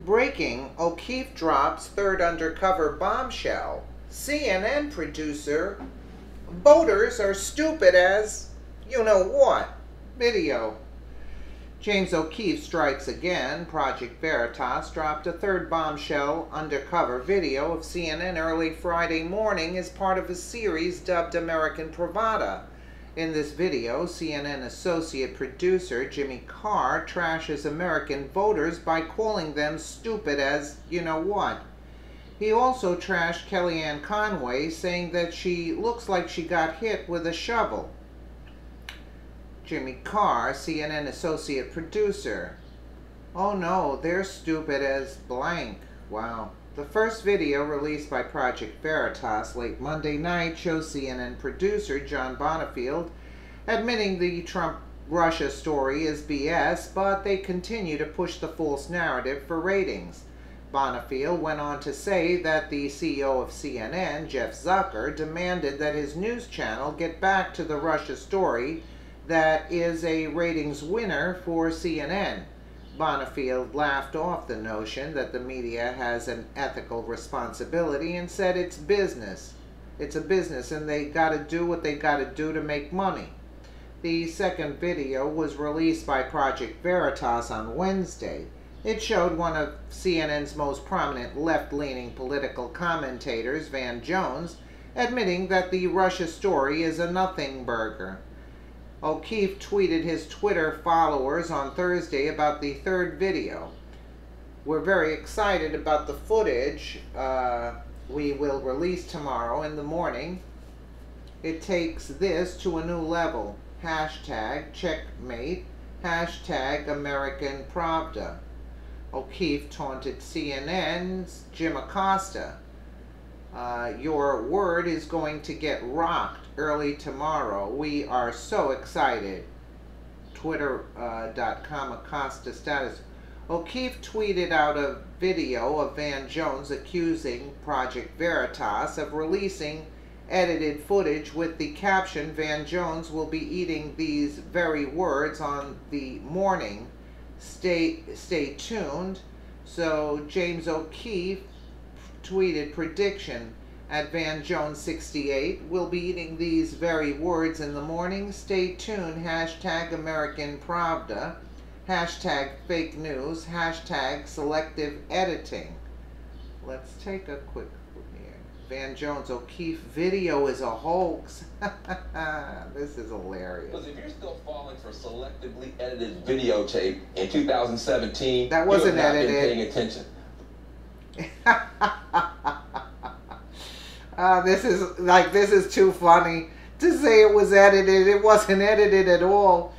Breaking, O'Keefe drops third undercover bombshell. CNN producer, voters are stupid as you-know-what. Video. James O'Keefe strikes again. Project Veritas dropped a third bombshell undercover video of CNN early Friday morning as part of a series dubbed American Pravda. In this video, CNN associate producer Jimmy Carr trashes American voters by calling them stupid as you-know-what. He also trashed Kellyanne Conway, saying that she looks like she got hit with a shovel. Jimmy Carr, CNN associate producer. Oh no, they're stupid as blank. Wow. The first video released by Project Veritas late Monday night shows CNN producer John Bonifield admitting the Trump-Russia story is BS, but they continue to push the false narrative for ratings. Bonifield went on to say that the CEO of CNN, Jeff Zucker, demanded that his news channel get back to the Russia story that is a ratings winner for CNN. Bonifield laughed off the notion that the media has an ethical responsibility and said it's business. It's a business and they gotta do what they gotta do to make money. The second video was released by Project Veritas on Wednesday. It showed one of CNN's most prominent left-leaning political commentators, Van Jones, admitting that the Russia story is a nothing burger. O'Keefe tweeted his Twitter followers on Thursday about the third video. We're very excited about the footage we will release tomorrow in the morning. It takes this to a new level. Hashtag checkmate. Hashtag American Pravda. O'Keefe taunted CNN's Jim Acosta. Your word is going to get rocked early tomorrow. We are so excited. Twitter.com Acosta status. O'Keefe tweeted out a video of Van Jones accusing Project Veritas of releasing edited footage with the caption, Van Jones will be eating these very words on the morning. Stay tuned. So James O'Keefe tweeted prediction at Van Jones 68. We'll be eating these very words in the morning. Stay tuned. Hashtag American Pravda. Hashtag fake news. Hashtag selective editing. Let's take a quick look here. Van Jones O'Keefe video is a hoax. This is hilarious. Because if you're still falling for selectively edited videotape in 2017, that wasn't you have not edited. been paying attention. This is too funny to say it was edited. It wasn't edited at all.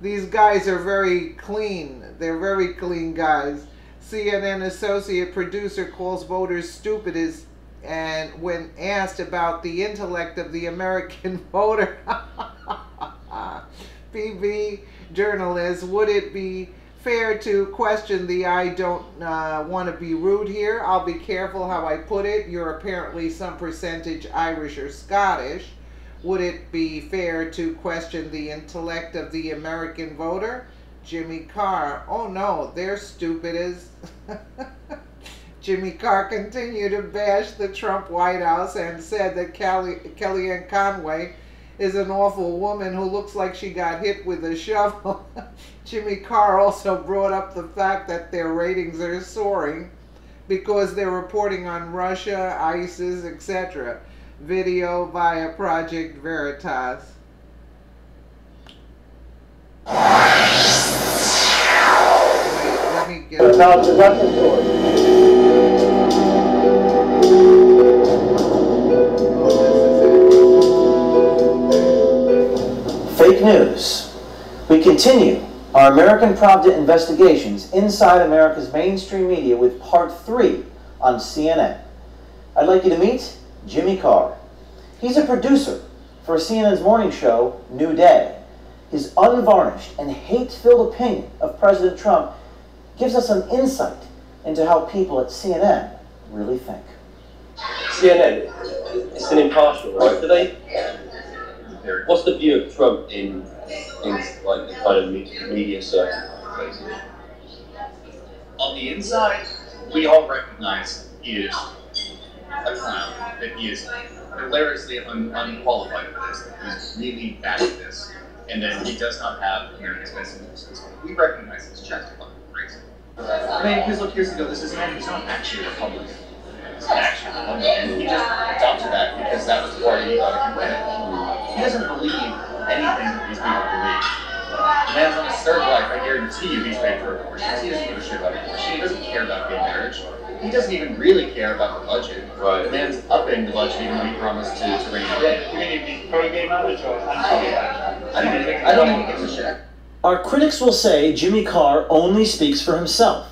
These guys are very clean. They're very clean guys. CNN associate producer calls voters stupid and when asked about the intellect of the American voter, PV journalist, would it be fair to question the I don't want to be rude here? I'll be careful how I put it. You're apparently some percentage Irish or Scottish. Would it be fair to question the intellect of the American voter? Jimmy Carr. Oh no, they're stupid as... Jimmy Carr continued to bash the Trump White House and said that Kellyanne Conway is an awful woman who looks like she got hit with a shovel. Jimmy Carr also brought up the fact that their ratings are soaring because they're reporting on Russia, ISIS, etc. Video via Project Veritas. Wait, let me get it. Now it's a record story. Fake news. We continue our American Pravda investigations inside America's mainstream media with part 3 on CNN. I'd like you to meet Jimmy Carr. He's a producer for CNN's morning show, New Day. His unvarnished and hate-filled opinion of President Trump gives us an insight into how people at CNN really think. CNN, it's an impartial, right? Do they? What's the view of Trump in like the kind of media circle? On the inside, we all recognize he is a clown, that he is hilariously unqualified for this, that he's really bad at this, and that he does not have America's best interests. We recognize his chest fucking crazy. I mean, because look, here's the deal, this is a man who's not actually a Republican. He's an actual Republican, and he just adopted that because that was the party he thought he could win. He doesn't believe anything that these people believe. The man's on his third life, I guarantee you he's paid for abortions. He doesn't give a shit about abortion. He doesn't care about gay marriage. He doesn't even really care about the budget. Right. The man's upping the budget even though he promised to rein it in. You mean he'd be pro-gay marriage or anti-gay marriage? I don't think he gives a shit. Our critics will say Jimmy Carr only speaks for himself,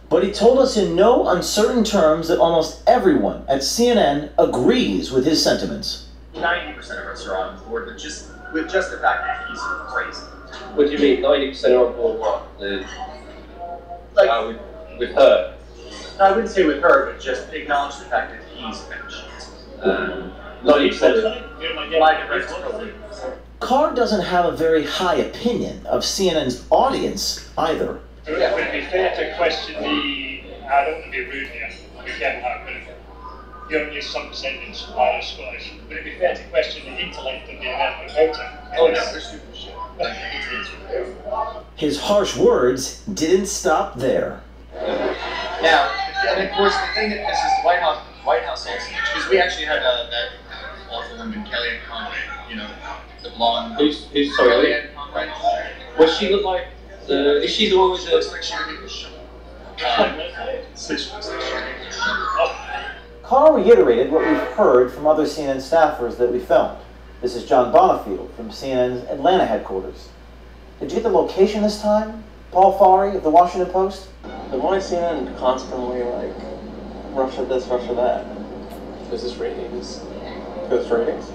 but he told us in no uncertain terms that almost everyone at CNN agrees with his sentiments. 90% of us are on board with just the fact that he's crazy. What do you mean, 90% are on board what? With her? No, I wouldn't say with her, but just acknowledge the fact that he's finished. 90%. Carr doesn't have a very high opinion of CNN's audience either. Would it be fair to question I don't want to be rude here, be careful how I put it. You're only some percentage bias Scottish. Would it be fair to question the intellect of the American voter? Oh no, they're super shit. His harsh words didn't stop there. Now, and of course, the thing that pisses the White House also, because we actually had that awful woman, Kellyanne Conway, you know, the blonde. Who's sorry? Kellyanne Conway. What she look like? Is she the one with the? Looks like she would be the show. Carr reiterated what we've heard from other CNN staffers that we filmed. This is John Bonifield from CNN's Atlanta headquarters. Did you get the location this time? Paul Fari of the Washington Post? But why is CNN constantly like, Russia this, Russia that? Because it's ratings. Because it's ratings?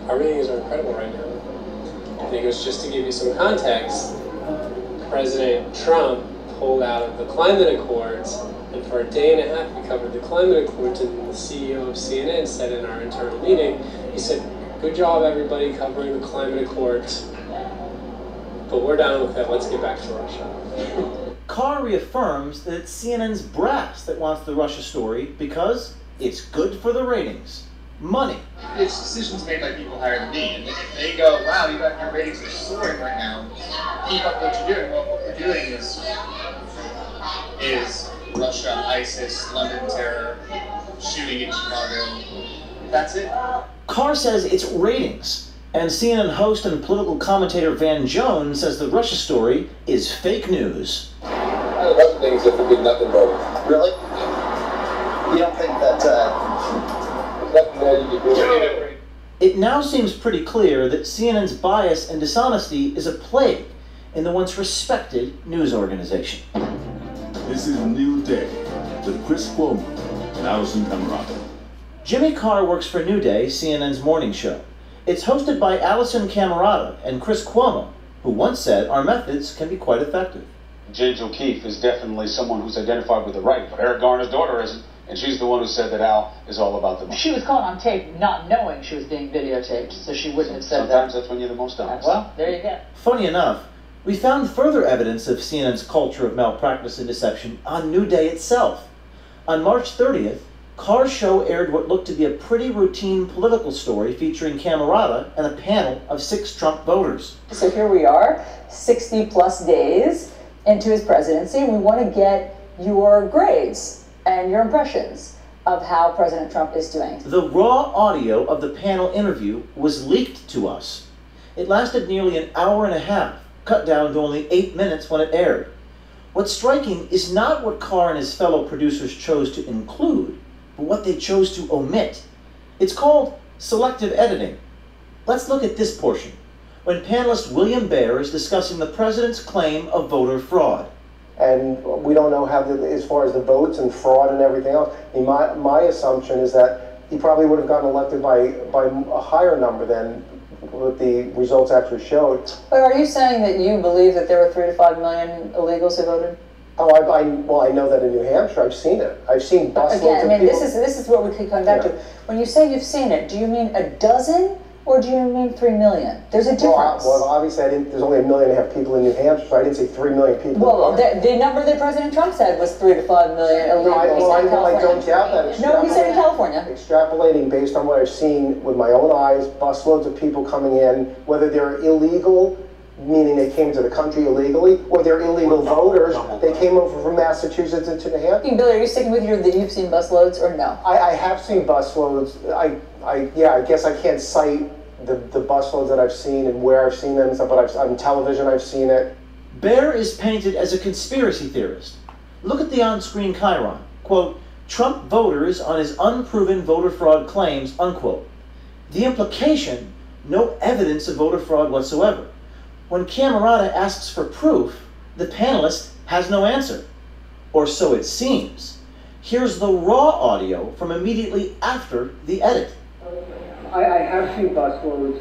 Our ratings are incredible right now. Because just to give you some context, President Trump pulled out of the climate accords, and for a day and a half we covered the climate accords, and the CEO of CNN said in our internal meeting, he said, "Good job everybody covering the climate accords, but we're done with it, let's get back to Russia." Carr reaffirms that it's CNN's brass that wants the Russia story because it's good for the ratings. Money. It's decisions made by people higher than me, and if they go, wow, your ratings are soaring right now, keep up what you're doing. Well, what we're doing is Russia, ISIS, London terror, shooting in Chicago. That's it. Carr says it's ratings, and CNN host and political commentator Van Jones says the Russia story is fake news. I have other things that forbid nothing but. Really? You don't think that, Nothing there you can do. It now seems pretty clear that CNN's bias and dishonesty is a plague in the once respected news organization. This is New Day with Chris Cuomo and Alison Camerata. Jimmy Carr works for New Day, CNN's morning show. It's hosted by Alison Camerata and Chris Cuomo, who once said our methods can be quite effective. James O'Keefe is definitely someone who's identified with the right, but Eric Garner's daughter isn't, and she's the one who said that Al is all about the money. She was caught on tape not knowing she was being videotaped, so she wouldn't have said that. Sometimes that's when you're the most honest. Well, there you go. Funny enough, we found further evidence of CNN's culture of malpractice and deception on New Day itself. On March 30th, Carr's show aired what looked to be a pretty routine political story featuring Camerata and a panel of 6 Trump voters. So here we are, 60 plus days into his presidency, and we want to get your grades and your impressions of how President Trump is doing. The raw audio of the panel interview was leaked to us. It lasted nearly an hour and a half, cut down to only 8 minutes when it aired. What's striking is not what Carr and his fellow producers chose to include, but what they chose to omit. It's called selective editing. Let's look at this portion, when panelist William Baer is discussing the president's claim of voter fraud. And we don't know how, as far as the votes and fraud and everything else. I mean, my assumption is that he probably would have gotten elected by a higher number than what the results actually showed. But are you saying that you believe that there were 3 to 5 million illegals who voted? Oh, well, I know that in New Hampshire. I've seen it. I've seen busloads of people. This is what we could come back to. When you say you've seen it, do you mean a dozen or do you mean 3 million? There's a difference. Well, obviously, there's only 1.5 million people in New Hampshire, so I didn't say 3 million people. Well, the number that President Trump said was 3 to 5 million illegals in California. I don't doubt that. No, he said in California. Extrapolating based on what I've seen with my own eyes, busloads of people coming in, whether they're illegal, meaning they came to the country illegally, or they're illegal voters, they came over from Massachusetts into New Hampshire. Billy, are you sticking with your that you've seen busloads or no? I have seen busloads. Yeah, I guess I can't cite the busloads that I've seen and where I've seen them and stuff, but on television I've seen it. Baer is painted as a conspiracy theorist. Look at the on-screen chyron. Quote, Trump voters on his unproven voter fraud claims, unquote. The implication, no evidence of voter fraud whatsoever. When Camerata asks for proof, the panelist has no answer. Or so it seems. Here's the raw audio from immediately after the edit. I have seen busloads.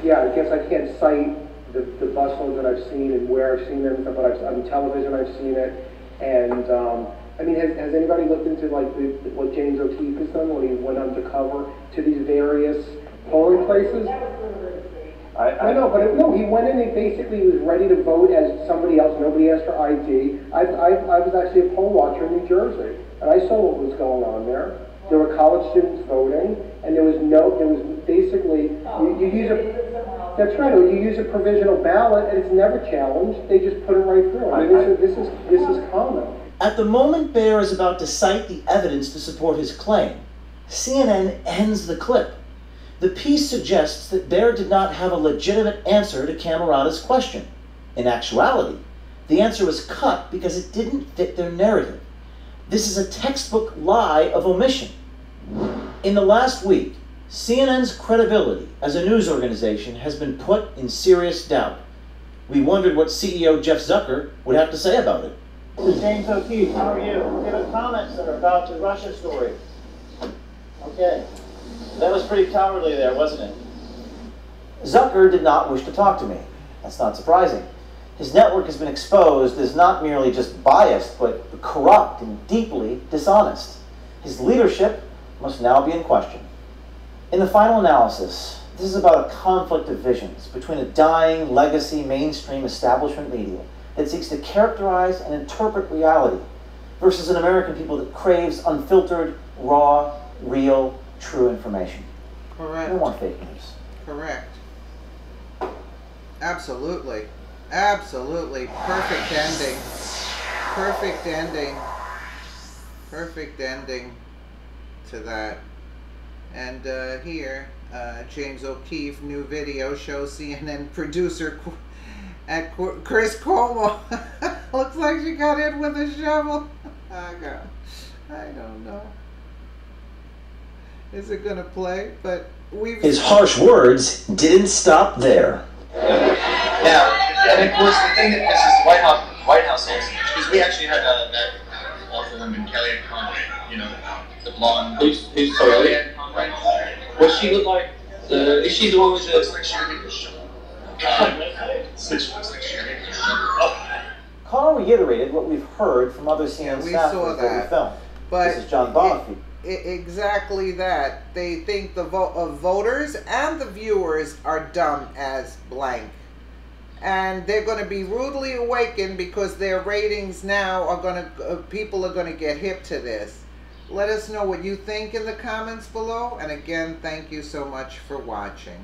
Yeah, I guess I can't cite the busloads that I've seen and where I've seen them, but on television I've seen it. And I mean, has anybody looked into like what James O'Keefe has done when he went undercover to these various polling places? I know, but no, he went in and basically was ready to vote as somebody else. Nobody asked for ID. I was actually a poll watcher in New Jersey, and I saw what was going on there. There were college students voting, and there was basically, you use a, that's right, you use a provisional ballot, and it's never challenged. They just put it right through. I mean, this is common. At the moment Baer is about to cite the evidence to support his claim, CNN ends the clip. The piece suggests that Baer did not have a legitimate answer to Camerata's question. In actuality, the answer was cut because it didn't fit their narrative. This is a textbook lie of omission. In the last week, CNN's credibility as a news organization has been put in serious doubt. We wondered what CEO Jeff Zucker would have to say about it. This is James O'Keefe. How are you? Give us comments that are about the Russia story. Okay. That was pretty cowardly there, wasn't it? Zucker did not wish to talk to me. That's not surprising. His network has been exposed as not merely just biased, but corrupt and deeply dishonest. His leadership must now be in question. In the final analysis, this is about a conflict of visions between a dying legacy mainstream establishment media that seeks to characterize and interpret reality versus an American people that craves unfiltered, raw, real, true information. Correct. No more fake news. Correct. Absolutely. Absolutely. Perfect ending. Perfect ending. Perfect ending to that. And here, James O'Keefe, new video shows CNN producer at Chris Cuomo. Looks like she got in with a shovel. Oh, God. I don't know. Is it going to play? But we've... His harsh words didn't stop there. Yeah, and of course the thing that pisses White House also, because we actually had that awful woman, Kellyanne Conway, you know, the blonde. Who's Kellyanne Conway? What's she look like? Is she the one with the... Looks like she would be the shovel. Looks like she would be the shovel. Carl reiterated what we've heard from other CNN staffers before we filmed. But this is John Bonifay. Exactly that. They think the voters and the viewers are dumb as blank. And they're going to be rudely awakened because their ratings now are going to, people are going to get hip to this. Let us know what you think in the comments below. And again, thank you so much for watching.